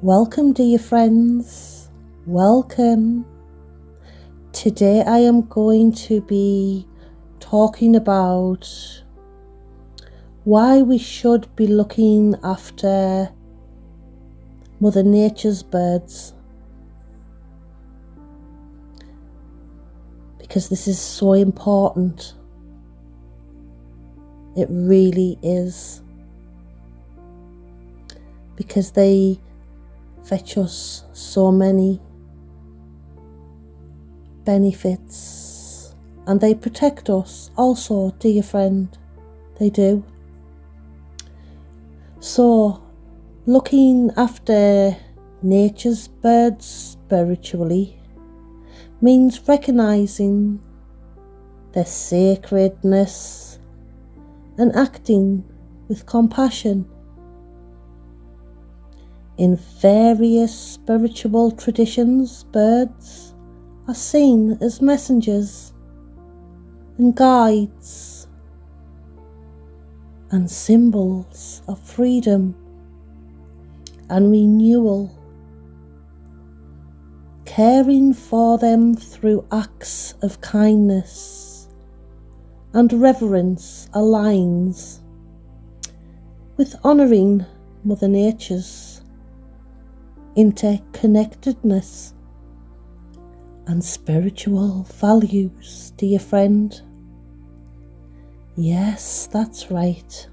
Welcome, dear friends. Welcome. Today I am going to be talking about why we should be looking after Mother Nature's birds. Because this is so important. It really is. Because they fetch us so many benefits and they protect us also, dear friend. They do. So, looking after nature's birds spiritually means recognizing their sacredness and acting with compassion. In various spiritual traditions, birds are seen as messengers and guides and symbols of freedom and renewal. Caring for them through acts of kindness and reverence aligns with honouring Mother Nature's interconnectedness and spiritual values, dear friend. Yes, that's right.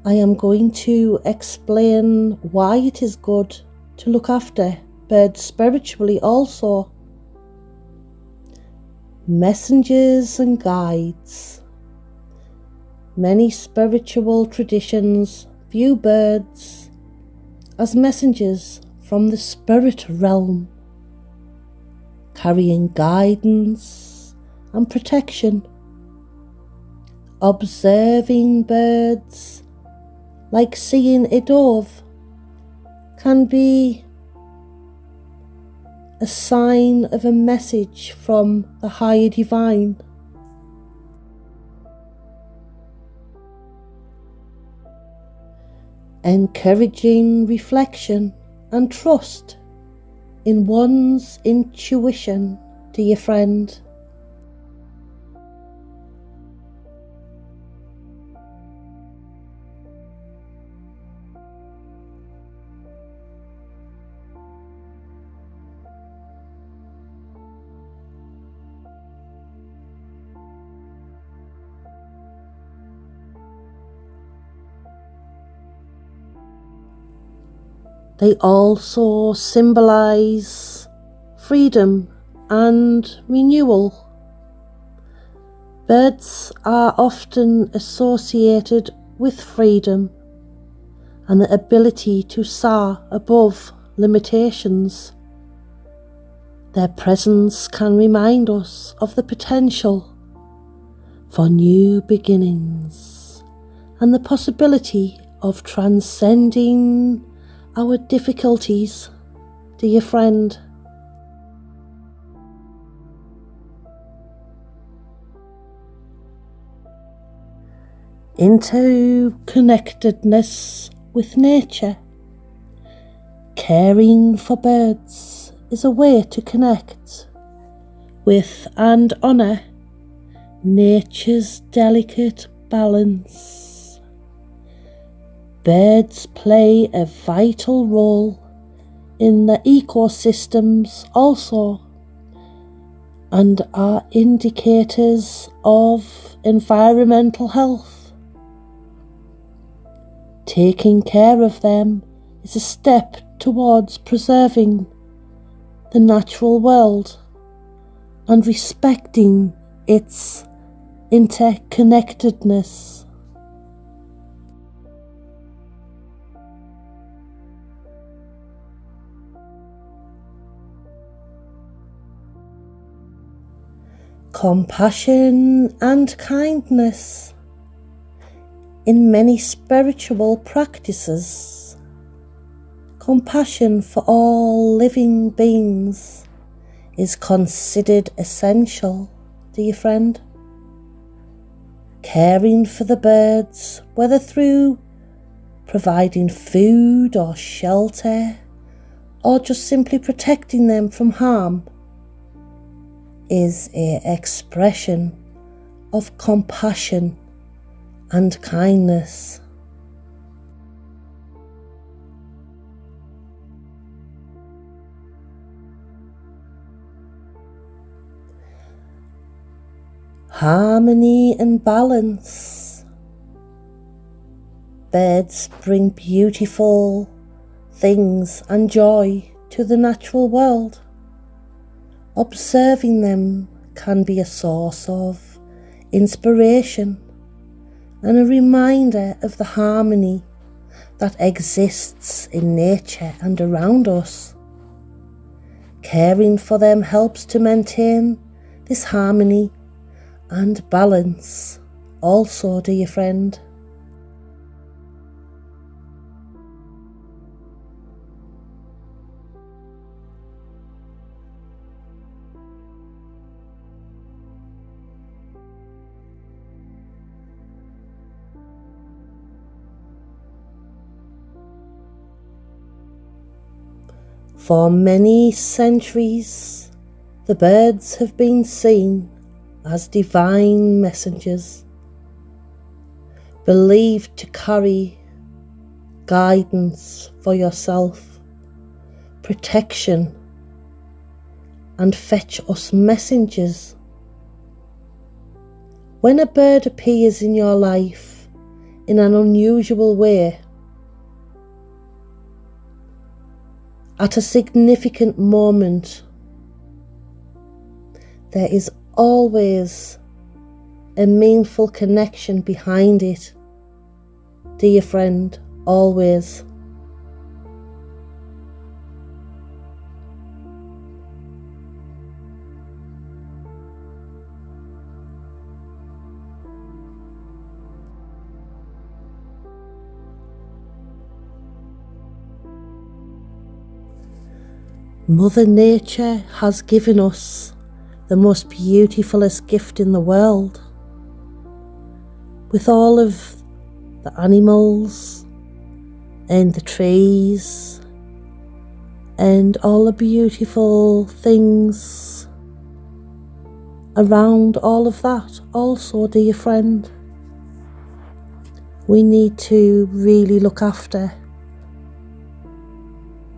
I am going to explain why it is good to look after birds spiritually also. Messengers and guides. Many spiritual traditions view birds as messengers from the spirit realm, carrying guidance and protection. Observing birds, like seeing a dove, can be a sign of a message from the higher divine. Encouraging reflection and trust in one's intuition, dear friend. They also symbolize freedom and renewal. Birds are often associated with freedom and the ability to soar above limitations. Their presence can remind us of the potential for new beginnings and the possibility of transcending our difficulties, dear friend. Interconnectedness with nature. Caring for birds is a way to connect with and honour nature's delicate balance. Birds play a vital role in the ecosystems also and are indicators of environmental health. Taking care of them is a step towards preserving the natural world and respecting its interconnectedness. Compassion and kindness. In many spiritual practices, compassion for all living beings is considered essential, dear friend. Caring for the birds, whether through providing food or shelter, or just simply protecting them from harm, is an expression of compassion and kindness. Harmony and balance. Birds bring beautiful things and joy to the natural world. Observing them can be a source of inspiration and a reminder of the harmony that exists in nature and around us. Caring for them helps to maintain this harmony and balance also, dear friend. For many centuries, the birds have been seen as divine messengers, believed to carry guidance for yourself, protection, and fetch us messengers. When a bird appears in your life in an unusual way, at a significant moment, there is always a meaningful connection behind it, dear friend, always. Mother Nature has given us the most beautifulest gift in the world, with all of the animals and the trees and all the beautiful things around all of that. Also, dear friend, we need to really look after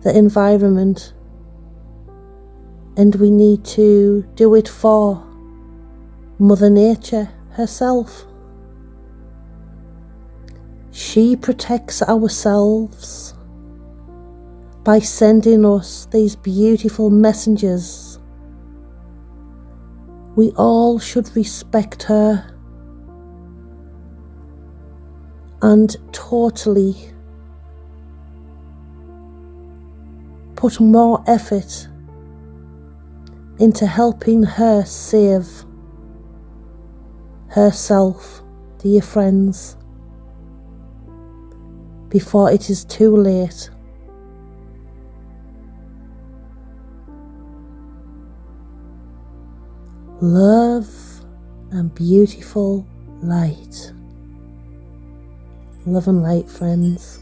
the environment, and we need to do it for Mother Nature herself. She protects ourselves by sending us these beautiful messengers. We all should respect her and totally put more effort into helping her save herself, dear friends, before it is too late. Love and beautiful light. Love and light, friends.